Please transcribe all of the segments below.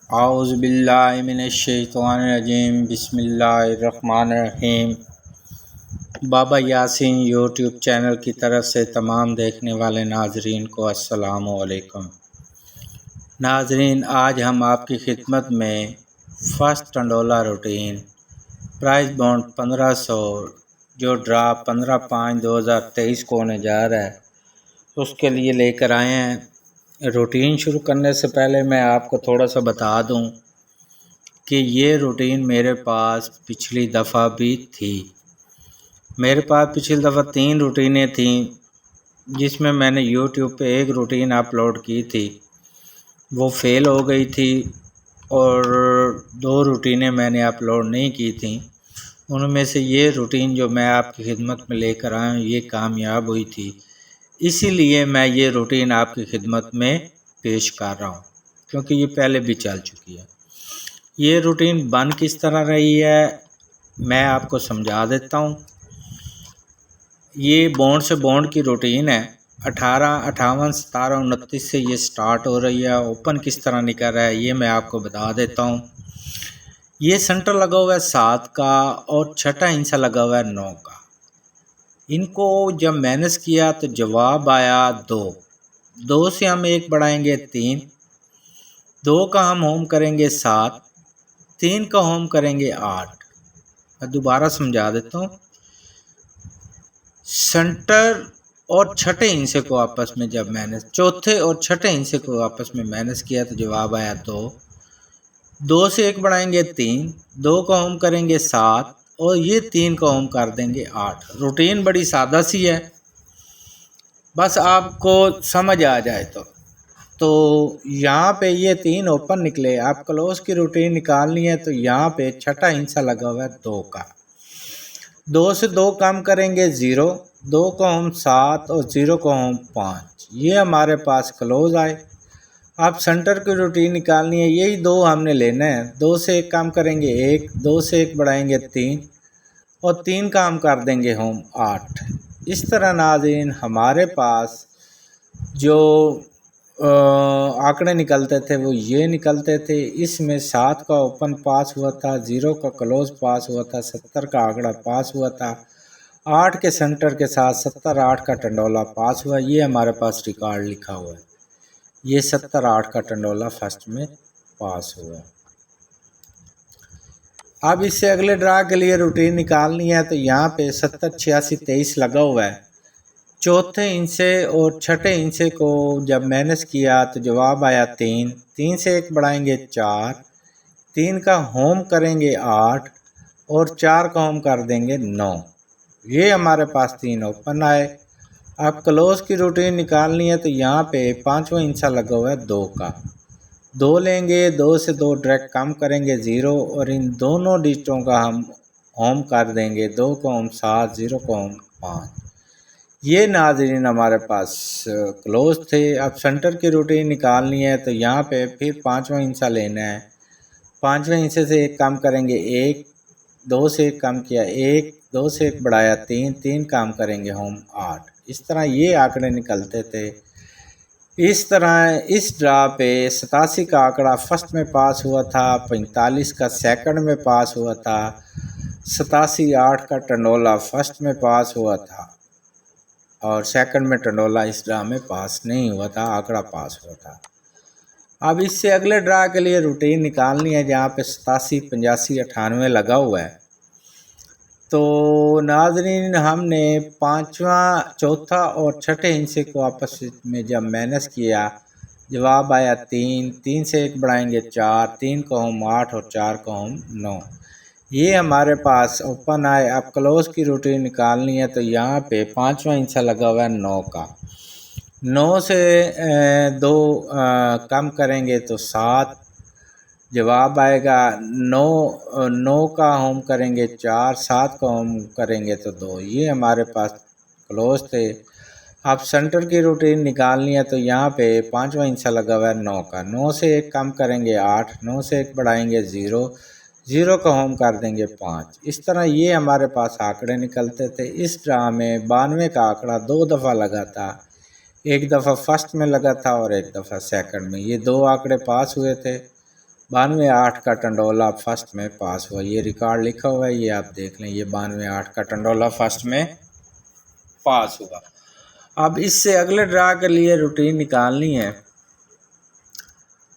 اعوذ باللہ من الشیطان الرجیم بسم اللہ الرحمن الرحیم۔ بابا یاسین یوٹیوب چینل کی طرف سے تمام دیکھنے والے ناظرین کو السلام علیکم۔ ناظرین، آج ہم آپ کی خدمت میں فرسٹ ٹنڈولا روٹین پرائز بانڈ 1500 جو ڈرا 15/5/2023 کو ہونے جا رہا ہے اس کے لیے لے کر آئے ہیں۔ روٹین شروع کرنے سے پہلے میں آپ کو تھوڑا سا بتا دوں کہ یہ روٹین میرے پاس پچھلی دفعہ بھی تھی۔ میرے پاس پچھلی دفعہ 3 روٹینیں تھیں جس میں نے یوٹیوب پہ ایک روٹین اپلوڈ کی تھی، وہ فیل ہو گئی تھی، اور 2 روٹینیں میں نے اپلوڈ نہیں کی تھیں۔ ان میں سے یہ روٹین جو میں آپ کی خدمت میں لے کر آیا ہوں یہ کامیاب ہوئی تھی، اسی لیے میں یہ روٹین آپ کی خدمت میں پیش کر رہا ہوں کیونکہ یہ پہلے بھی چل چکی ہے۔ یہ روٹین بن کس طرح رہی ہے میں آپ کو سمجھا دیتا ہوں۔ یہ بونڈ سے بونڈ کی روٹین ہے۔ 18 58 17 29 سے یہ سٹارٹ ہو رہی ہے۔ اوپن کس طرح نکل رہا ہے یہ میں آپ کو بتا دیتا ہوں۔ یہ سنٹر لگا ہوا ہے 7 کا اور چھٹا ہنسا لگا ہوا ہے 9 کا۔ ان کو جب مائنس کیا تو جواب آیا 2۔ 2 سے ہم 1 بڑھائیں گے 3، 2 کا ہم ہوم کریں گے 7، 3 کا ہوم کریں گے 8۔ میں دوبارہ سمجھا دیتا ہوں۔ سنٹر اور چھٹے ہنسے کو آپس میں جب مائنس، چوتھے اور چھٹے ہنسے کو آپس میں مائنس کیا تو جواب آیا 2۔ 2 سے 1 بڑھائیں گے 3، 2 کا ہوم کریں گے 7 اور یہ 3 کا ہوم کر دیں گے 8۔ روٹین بڑی سادہ سی ہے، بس آپ کو سمجھ آ جائے تو یہاں پہ یہ 3 اوپن نکلے۔ آپ کلوز کی روٹین نکالنی ہے تو یہاں پہ چھٹا ہنسا لگا ہوا ہے 2 کا۔ 2 سے 2 کم کریں گے 0، 2 کا ہوم 7 اور 0 کا ہوم 5۔ یہ ہمارے پاس کلوز آئے۔ اب سنٹر کی روٹین نکالنی ہے، یہی 2 ہم نے لینا ہے۔ 2 سے 1 کم کریں گے 1، 2 سے 1 بڑھائیں گے 3 اور 3 کا ہم کر دیں گے ہوم 8۔ اس طرح ناظرین ہمارے پاس جو آنکڑے نکلتے تھے وہ یہ نکلتے تھے۔ اس میں 7 کا اوپن پاس ہوا تھا، 0 کا کلوز پاس ہوا تھا، 70 کا آنکڑا پاس ہوا تھا، 8 کے سنٹر کے ساتھ 70 8 کا ٹنڈولا پاس ہوا۔ یہ ہمارے پاس ریکارڈ لکھا ہوا ہے، یہ 70 8 کا ٹنڈولا فرسٹ میں پاس ہوا۔ اب اس سے اگلے ڈرا کے لیے روٹین نکالنی ہے تو یہاں پہ 70 86 23 لگا ہوا ہے۔ چوتھے ہنسے اور چھٹے ہنسے کو جب مائنس کیا تو جواب آیا 3۔ 3 سے 1 بڑھائیں گے 4، 3 کا ہوم کریں گے 8 اور 4 کا ہوم کر دیں گے 9۔ یہ ہمارے پاس 3 اوپن آئے۔ اب کلوز کی روٹین نکالنی ہے تو یہاں پہ 5واں ہنسا لگا ہوا ہے 2 کا۔ 2 لیں گے، 2 سے 2 ڈائریکٹ کم کریں گے 0 اور ان دونوں ڈیجٹوں کا ہم ہوم کر دیں گے، 2 کا ہوم 7، 0 کا ہوم 5۔ یہ ناظرین ہمارے پاس کلوز تھے۔ اب سنٹر کی روٹین نکالنی ہے تو یہاں پہ پھر 5واں ہنسا لینا ہے۔ 5ویں ہنسے سے 1 کم کریں گے 1، 2 سے 1 کم کیا 1، 2 سے 1 بڑھایا 3، 3 کام کریں گے ہوم 8۔ اس طرح یہ آنکڑے نکلتے تھے۔ اس طرح اس ڈرا پہ 87 کا آنکڑا فرسٹ میں پاس ہوا تھا، 45 کا سیکنڈ میں پاس ہوا تھا، 87 8 کا ٹنڈولا فرسٹ میں پاس ہوا تھا اور سیکنڈ میں ٹنڈولا اس ڈرا میں پاس نہیں ہوا تھا، آنکڑا پاس ہوا تھا۔ اب اس سے اگلے ڈرا کے لیے روٹین نکالنی ہے جہاں پہ 87 85 98 لگا ہوا ہے۔ تو ناظرین ہم نے 5واں، چوتھا اور چھٹے ہنسے کو آپس میں جب مائنس کیا جواب آیا 3۔ 3 سے 1 بڑھائیں گے 4، 3 کا ہوم 8 اور 4 کا ہوم 9۔ یہ ہمارے پاس اوپن آئے۔ اب کلوز کی روٹین نکالنی ہے تو یہاں پہ 5واں ہنسا لگا ہوا ہے 9 کا۔ 9 سے 2 کم کریں گے تو 7، جواب آئے گا 9۔ 9 کا ہوم کریں گے 4، 7 کا ہوم کریں گے تو 2۔ یہ ہمارے پاس کلوز تھے۔ اب سنٹر کی روٹین نکالنی ہے تو یہاں پہ 5واں ہنسا لگا ہوا ہے 9 کا۔ 9 سے 1 کم کریں گے 8، 9 سے 1 بڑھائیں گے 0، 0 کا ہوم کر دیں گے 5۔ اس طرح یہ ہمارے پاس آنکڑے نکلتے تھے۔ اس ڈرا میں 92 کا آنکڑا 2 دفعہ لگا تھا، ایک دفعہ فرسٹ میں لگا تھا اور ایک دفعہ سیکنڈ میں۔ یہ 2 آنکڑے پاس ہوئے تھے 92-8 کا ٹنڈولا فرسٹ میں پاس ہوا، یہ ریکارڈ لکھا ہوا ہے، یہ آپ دیکھ لیں، یہ 92-8 کا ٹنڈولا فرسٹ میں پاس ہوا۔ اب اس سے اگلے ڈرا کے لیے روٹین نکالنی ہے،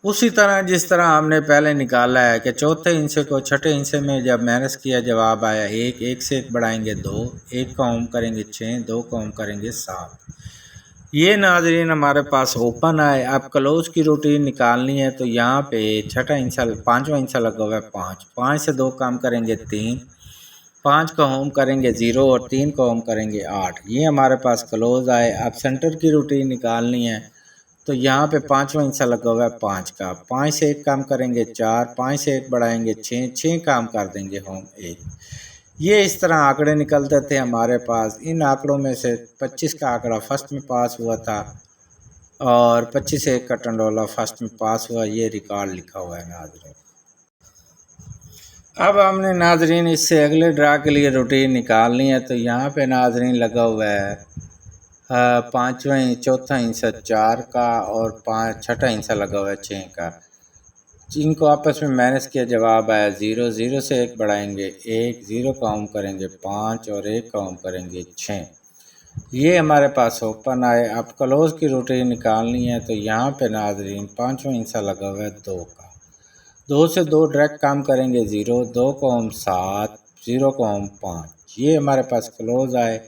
اسی طرح جس طرح ہم نے پہلے نکالا ہے کہ چوتھے ہندسے کو چھٹے ہندسے میں جب مائنس کیا جواب آیا 1، 1 سے 1 بڑھائیں گے 2، 1 کو ہم کریں گے 6، 2 کو ہم کریں گے 7۔ یہ ناظرین ہمارے پاس اوپن آئے۔ اب کلوز کی روٹین نکالنی ہے تو یہاں پہ چھٹا ہندسہ، پانچواں ہندسہ لگا ہوا ہے 5، 5 سے 2 کام کریں گے 3، 5 کو ہوم کریں گے 0 اور 3 کو ہوم کریں گے 8۔ یہ ہمارے پاس کلوز آئے۔ اب سینٹر کی روٹین نکالنی ہے تو یہاں پہ پانچواں ہندسہ لگا ہوا ہے 5 کا، 5 سے 1 کام کریں گے 4، 5 سے 1 بڑھائیں گے 6، 6 کام کر دیں گے ہوم 1۔ یہ اس طرح آنکڑے نکلتے تھے ہمارے پاس۔ ان آنکڑوں میں سے 25 کا آنکڑا فرسٹ میں پاس ہوا تھا اور 25 سے 1 کا ٹنڈولا فرسٹ میں پاس ہوا، یہ ریکارڈ لکھا ہوا ہے ناظرین۔ اب ہم نے ناظرین اس سے اگلے ڈرا کے لیے روٹین نکالنی ہے تو یہاں پہ ناظرین لگا ہوا ہے چوتھا ہندسہ 4 کا اور چھٹا ہندسہ لگا ہوا ہے 6 کا۔ ان کو آپس میں مائنس کیا جواب آیا 0، 0 سے 1 بڑھائیں گے 1، 0 کا ہم کریں گے 5 اور 1 کا ہم کریں گے 6۔ یہ ہمارے پاس اوپن آئے۔ اب کلوز کی روٹین نکالنی ہے تو یہاں پہ ناظرین پانچواں ہندسہ لگا ہوا ہے 2 کا، 2 سے 2 ڈائریکٹ کام کریں گے 0، 2 کو ہم 7، 0 کو ہم 5۔ یہ ہمارے پاس کلوز آئے۔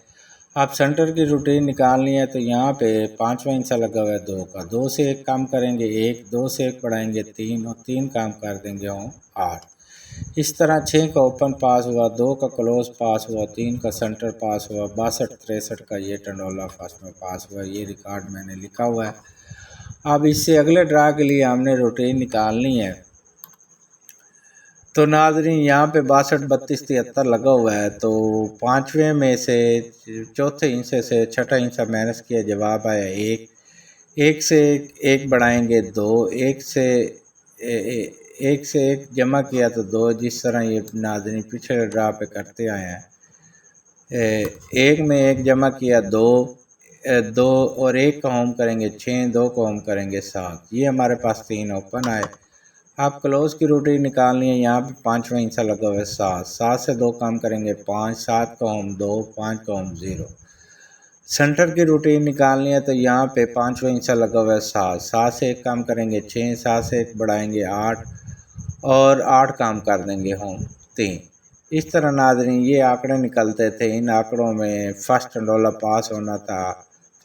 اب سینٹر کی روٹین نکالنی ہے تو یہاں پہ پانچواں ہندسہ لگا ہوا ہے 2 کا، 2 سے 1 کام کریں گے 1، 2 سے 1 بڑھائیں گے 3 اور 3 کام کر دیں گے ہم 8۔ اس طرح 6 کا اوپن پاس ہوا، 2 کا کلوز پاس ہوا، 3 کا سینٹر پاس ہوا، 62 63 کا یہ ٹنڈولا فرسٹ میں پاس ہوا۔ یہ ریکارڈ میں نے لکھا ہوا ہے۔ اب اس سے اگلے ڈرا کے لیے ہم نے روٹین نکالنی ہے تو ناظرین یہاں پہ 62 32 73 لگا ہوا ہے تو پانچویں میں سے چوتھے ہندسے سے چھٹا ہندسہ مائنس کیا جواب آیا 1، 1 سے 1 بڑھائیں گے 2، 1 سے 1 جمع کیا تو 2، جس طرح یہ ناظرین پچھلے ڈرا پہ کرتے آئے ہیں۔ 1 میں 1 جمع کیا 2 اور 1 کا ہوم کریں گے 6، 2 کو ہوم کریں گے 7۔ یہ ہمارے پاس 3 اوپن آئے۔ آپ کلوز کی روٹین نکالنی ہے، یہاں پہ پانچواں ہندسہ لگا ہوا ہے 7، 7 سے 2 کام کریں گے 5، 7 کا ہوم 2، 5 کا ہوم 0۔ سینٹر کی روٹین نکالنی ہے تو یہاں پہ پانچواں ہندسہ لگا ہوا ہے 7، 7 سے 1 کام کریں گے 6، 7 سے 1 بڑھائیں گے 8 اور 8 کام کر دیں گے ہوم 3۔ اس طرح ناظرین یہ آنکڑے نکلتے تھے۔ ان آنکڑوں میں فرسٹ ٹنڈولا پاس ہونا تھا،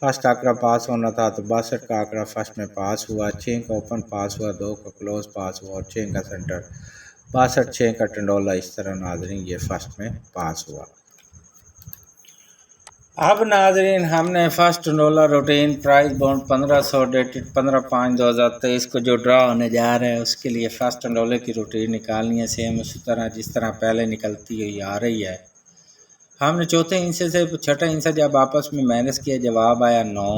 فرسٹ آنکڑا پاس ہونا تھا تو 62 کا آنکڑا فرسٹ میں پاس ہوا، 6 کا اوپن پاس ہوا، 2 کا کلوز پاس ہوا اور 6 کا سینٹر، 62 6 کا ٹنڈولا۔ اس طرح ناظرین یہ فرسٹ میں پاس ہوا۔ اب ناظرین ہم نے فرسٹ ٹنڈولا روٹین پرائز بانڈ 1500 ڈیٹڈ 15/5/2023 کو جو ڈرا ہونے جا رہا ہے اس کے لیے فرسٹ ٹنڈولے کی روٹین نکالنی ہے، سیم اسی طرح جس طرح پہلے نکلتی ہوئی آ رہی ہے۔ ہم نے چوتھے ہندسے سے چھٹا ہندسہ جب آپس میں مائنس کیا جواب آیا 9،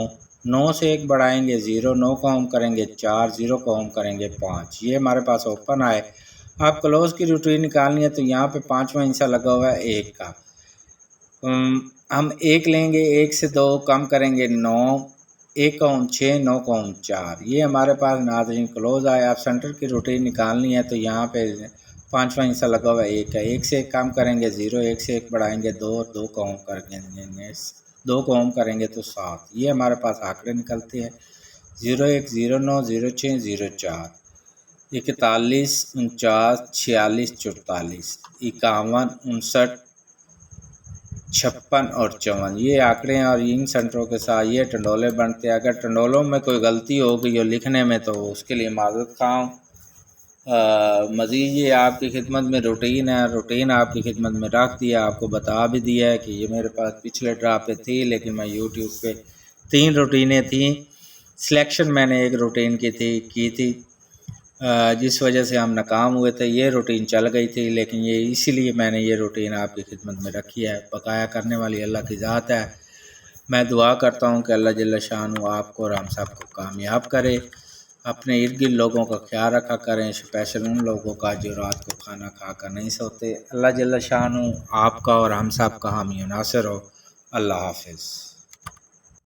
9 سے 1 بڑھائیں گے 0، 9 کو ہم کریں گے 4، 0 کو ہم کریں گے 5۔ یہ ہمارے پاس اوپن آئے۔ اب کلوز کی روٹین نکالنی ہے تو یہاں پہ پانچواں ہندسہ لگا ہوا ہے 1 کا، ہم 1 لیں گے، 1 سے 2 کم کریں گے 9، 1 کا ہم 6، 9 کا ہم 4۔ یہ ہمارے پاس ناظرین کلوز آئے۔ اب سینٹر کی روٹین نکالنی ہے تو یہاں پہ پانچواں حصہ لگا ہوا ہے 1 کا، 1 سے 1 کام کریں گے 0، 1 سے 1 بڑھائیں گے 2 اور 2 کو ہوم کر دیں گے 2 کو ہوم کریں گے تو 7۔ یہ ہمارے پاس آنکڑے نکلتے ہیں 01 09 06 04 41 49 46 44 51 59 56 اور 54۔ یہ آنکڑے ہیں اور ان سینٹروں کے ساتھ یہ ٹنڈولے بنتے ہیں۔ اگر ٹنڈولوں میں کوئی غلطی ہو گئی ہو لکھنے میں تو اس کے لیے معذرت خواہ ہوں۔ مزید یہ آپ کی خدمت میں روٹین ہے، روٹین آپ کی خدمت میں رکھ دیا، آپ کو بتا بھی دیا ہے کہ یہ میرے پاس پچھلے ڈرا پہ تھی لیکن میں یوٹیوب پہ 3 روٹینیں تھیں، سلیکشن میں نے ایک روٹین کی تھی جس وجہ سے ہم ناکام ہوئے تھے۔ یہ روٹین چل گئی تھی لیکن یہ اسی لیے میں نے یہ روٹین آپ کی خدمت میں رکھی ہے۔ بقایا کرنے والی اللہ کی ذات ہے۔ میں دعا کرتا ہوں کہ اللہ جل شانہ آپ کو اور ہم سب کو کامیاب کرے۔ اپنے ارد گرد لوگوں کا خیال رکھا کریں، اسپیشل ان لوگوں کا جو رات کو کھانا کھا کر نہیں سوتے۔ اللہ جل شانہ آپ کا اور ہم سب کا حامی و ناصر ہو۔ اللہ حافظ۔